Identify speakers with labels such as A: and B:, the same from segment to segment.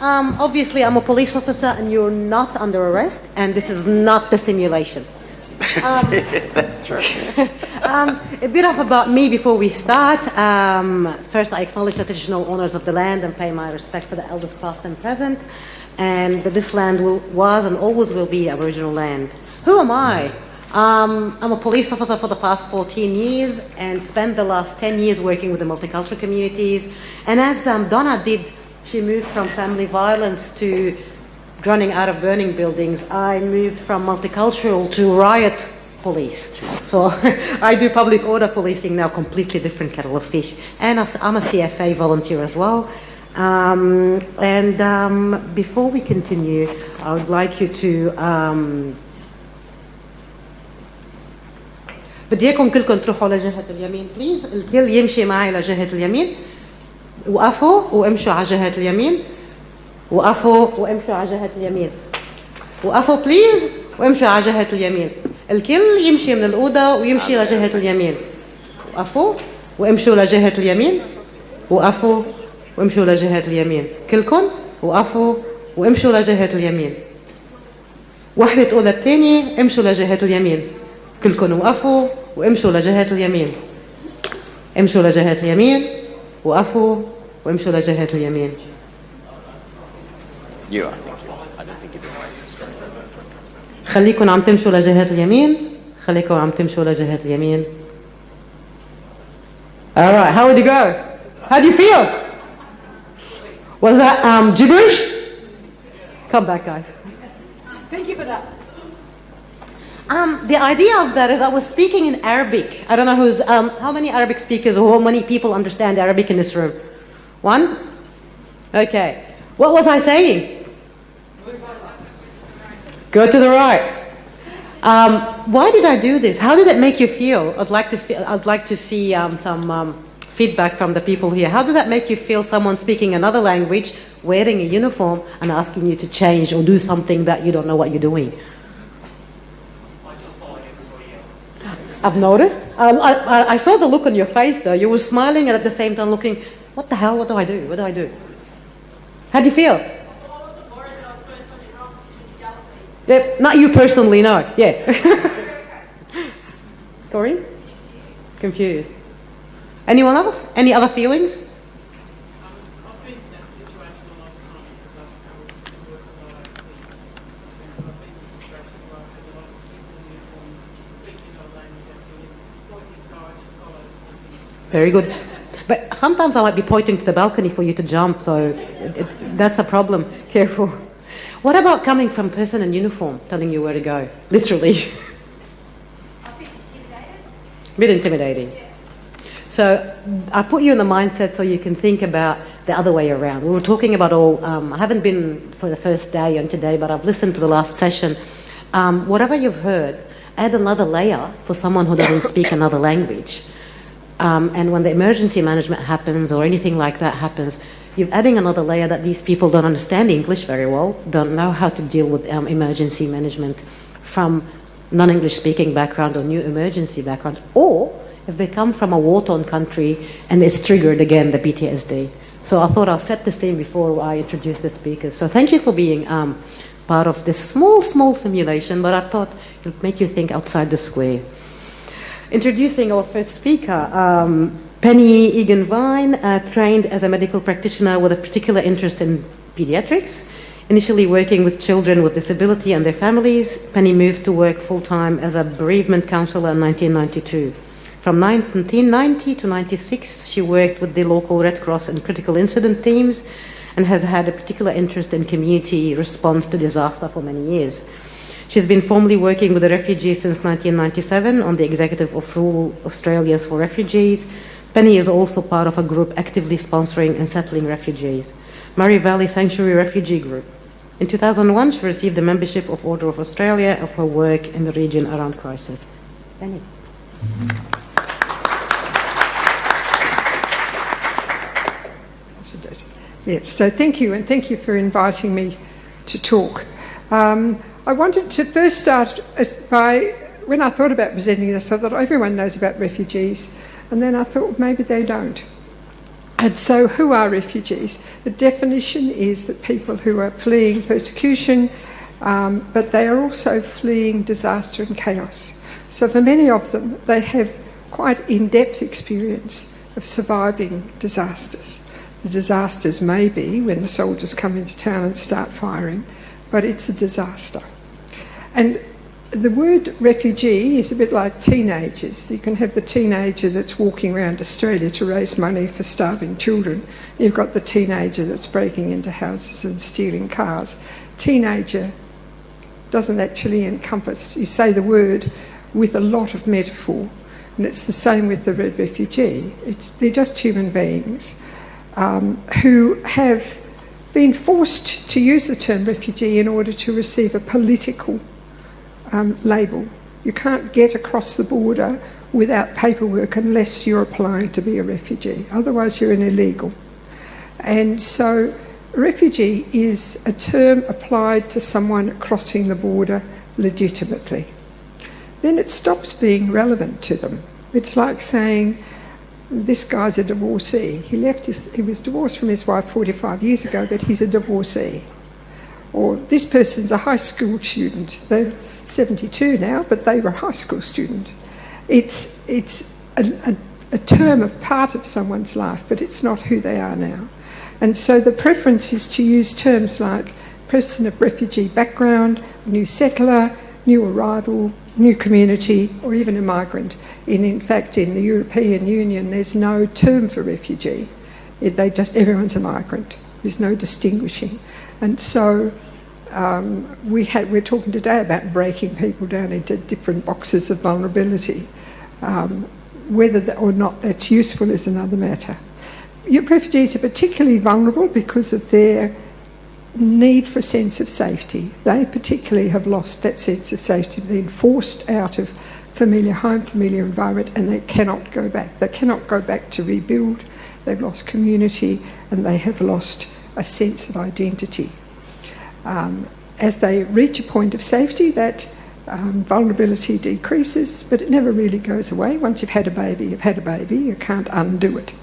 A: Obviously, I'm a police officer and you're not under arrest, and this is not the simulation.
B: That's true.
A: A bit of about me before we start. First, I acknowledge the traditional owners of the land and pay my respect for the elders past and present, and that this land was and always will be Aboriginal land. Who am I? I'm a police officer for the past 14 years and spent the last 10 years working with the multicultural communities. And as Donna did, she moved from family violence to running out of burning buildings. I moved from multicultural to riot police. So I do public order policing now, completely different kettle of fish. And I'm a CFA volunteer as well. Before we continue, I would like you to... بدي اياكم كلكم تروحوا لجهة اليمين بليز. الكل يمشي معي لجهة اليمين. وقفوا وامشوا على جهة اليمين. وقفوا وامشوا على جهة اليمين. وقفوا بليز وامشوا على جهة اليمين. الكل يمشي من الأوضة ويمشي لجهة اليمين. وقفوا وامشوا لجهة اليمين. وقفوا وامشوا لجهة اليمين. كلكم وقفوا وامشوا لجهة اليمين. واحدة تقول للثانية امشوا لجهة اليمين. كلكم وقفوا وامشوا لجهة اليمين. امشوا لجهة اليمين. وقفوا وامشوا لجهة اليمين.
B: You are. I don't think you've been racist.
A: خليكم عم تمشوا لجهة اليمين. خليكم عم تمشوا لجهة اليمين. All right, how would you go? How do you feel? Was that gibberish? Come back, guys. Thank you for that. The idea of that is I was speaking in Arabic. I don't know who's, how many Arabic speakers or how many people understand Arabic in this room? One? Okay. What was I saying? Go to the right. Why did I do this? How did it make you feel? I'd like to see some feedback from the people here. How did that make you feel, someone speaking another language, wearing a uniform and asking you to change or do something that you don't know what you're doing? I've noticed. I saw the look on your face though. You were smiling and at the same time looking, what the hell, what do I do? What do I do? How do you feel?
C: I wasn't worried that I was doing something wrong to Galloping.
A: Yeah, not you personally, no. Yeah. Corey? Confused. Anyone else? Any other feelings?
D: I've been in that situation a long time because I've been working a lot overseas. And so I've been in a situation where I've had a lot of people in uniform speaking another language and feeling pointing, so I just followed pointing.
A: Very good. But sometimes I might be pointing to the balcony for you to jump, so that's a problem. Careful. What about coming from a person in uniform telling you where to go? Literally.
C: A bit intimidated.
A: Bit intimidating.
C: Yeah.
A: So I put you in the mindset so you can think about the other way around. We were talking about I haven't been for the first day on today, but I've listened to the last session. Whatever you've heard, add another layer for someone who doesn't speak another language. And when the emergency management happens or anything like that happens, you're adding another layer that these people don't understand English very well, don't know how to deal with emergency management from non-English speaking background or new emergency background, or if they come from a war-torn country and it's triggered again, the PTSD. So I thought I'll set the scene before I introduce the speakers. So thank you for being part of this small simulation, but I thought it would make you think outside the square. Introducing our first speaker, Penny Egan-Vine, trained as a medical practitioner with a particular interest in pediatrics. Initially working with children with disability and their families, Penny moved to work full-time as a bereavement counsellor in 1992. From 1990 to 96, she worked with the local Red Cross and critical incident teams and has had a particular interest in community response to disaster for many years. She's been formally working with the refugees since 1997 on the executive of Rural Australians for Refugees. Penny is also part of a group actively sponsoring and settling refugees, Murray Valley Sanctuary Refugee Group. In 2001, she received the membership of Order of Australia of her work in the region around crisis. Penny.
E: Yes, so thank you, and thank you for inviting me to talk. I wanted to first start by, when I thought about presenting this, I thought everyone knows about refugees, and then I thought maybe they don't. And so who are refugees? The definition is that people who are fleeing persecution, but they are also fleeing disaster and chaos. So for many of them, they have quite in-depth experience of surviving disasters. The disasters may be when the soldiers come into town and start firing, but it's a disaster. And the word refugee is a bit like teenagers. You can have the teenager that's walking around Australia to raise money for starving children. You've got the teenager that's breaking into houses and stealing cars. Teenager doesn't actually encompass, you say the word with a lot of metaphor, and it's the same with the word refugee. They're just human beings who have been forced to use the term refugee in order to receive a political label. You can't get across the border without paperwork unless you're applying to be a refugee. Otherwise, you're an illegal. And so, refugee is a term applied to someone crossing the border legitimately. Then it stops being relevant to them. It's like saying, this guy's a divorcee. He was divorced from his wife 45 years ago, but he's a divorcee. Or this person's a high school student. They're 72 now, but they were a high school student. It's a term of part of someone's life, but it's not who they are now. And so the preference is to use terms like person of refugee background, new settler, new arrival, new community, or even a migrant. In fact, in the European Union, there's no term for refugee. Everyone's a migrant. There's no distinguishing. And so we're talking today about breaking people down into different boxes of vulnerability. Whether or not that's useful is another matter. Refugees are particularly vulnerable because of their need for a sense of safety. They particularly have lost that sense of safety. They've been forced out of familiar home, familiar environment, and they cannot go back. They cannot go back to rebuild. They've lost community and they have lost a sense of identity. As they reach a point of safety, that vulnerability decreases, but it never really goes away. Once you've had a baby, you've had a baby. You can't undo it.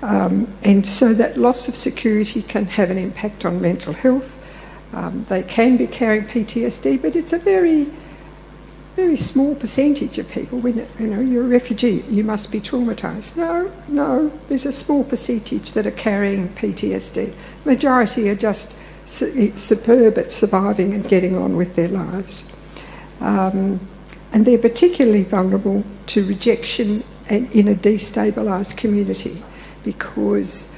E: And so that loss of security can have an impact on mental health. They can be carrying PTSD, but it's a very, very small percentage of people. When you're a refugee, you must be traumatised. No, there's a small percentage that are carrying PTSD. Majority are just superb at surviving and getting on with their lives. And they're particularly vulnerable to rejection in a destabilised community, because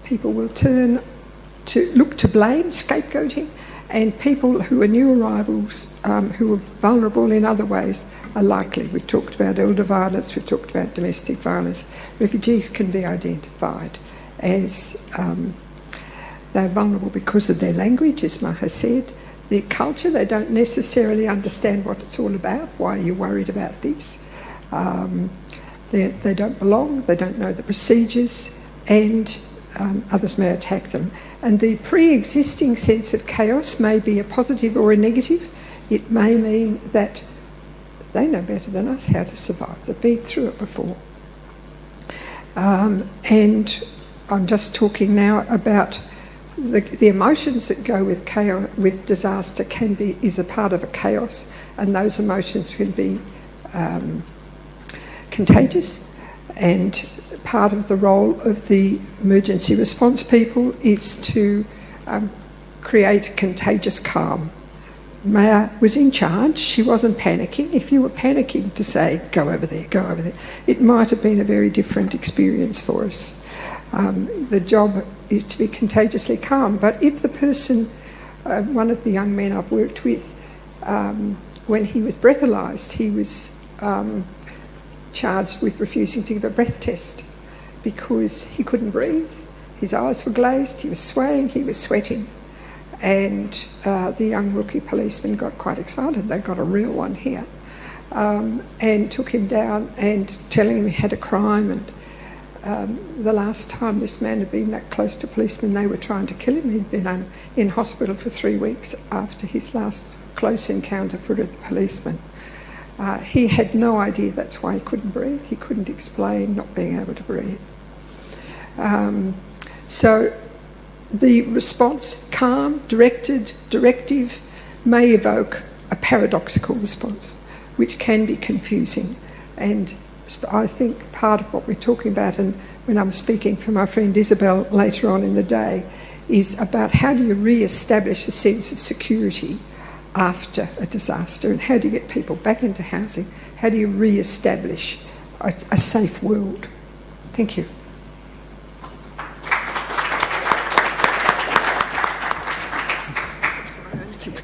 E: people will look to blame, scapegoating, and people who are new arrivals, who are vulnerable in other ways, are likely. We've talked about elder violence, we've talked about domestic violence. Refugees can be identified as they're vulnerable because of their language, as Maha said, their culture. They don't necessarily understand what it's all about. Why are you worried about this? They don't belong, they don't know the procedures, and others may attack them. And the pre-existing sense of chaos may be a positive or a negative. It may mean that they know better than us how to survive. They've been through it before. And I'm just talking now about the emotions that go with chaos, with disaster, is a part of a chaos, and those emotions can be contagious, and part of the role of the emergency response people is to create contagious calm. Maya was in charge, she wasn't panicking. If you were panicking to say, go over there, it might have been a very different experience for us. The job is to be contagiously calm, but if the person, one of the young men I've worked with, when he was breathalyzed, he was charged with refusing to give a breath test because he couldn't breathe. His eyes were glazed, he was swaying, he was sweating. And the young rookie policeman got quite excited. They got a real one here. And took him down and telling him he had a crime. And the last time this man had been that close to policemen, they were trying to kill him. He'd been in hospital for 3 weeks after his last close encounter with a policeman. He had no idea that's why he couldn't breathe. He couldn't explain not being able to breathe. So the response, calm, directed, directive, may evoke a paradoxical response, which can be confusing. And I think part of what we're talking about, and when I'm speaking for my friend Isabel later on in the day, is about how do you re-establish a sense of security after a disaster, and how do you get people back into housing? How do you re-establish a safe world? Thank you.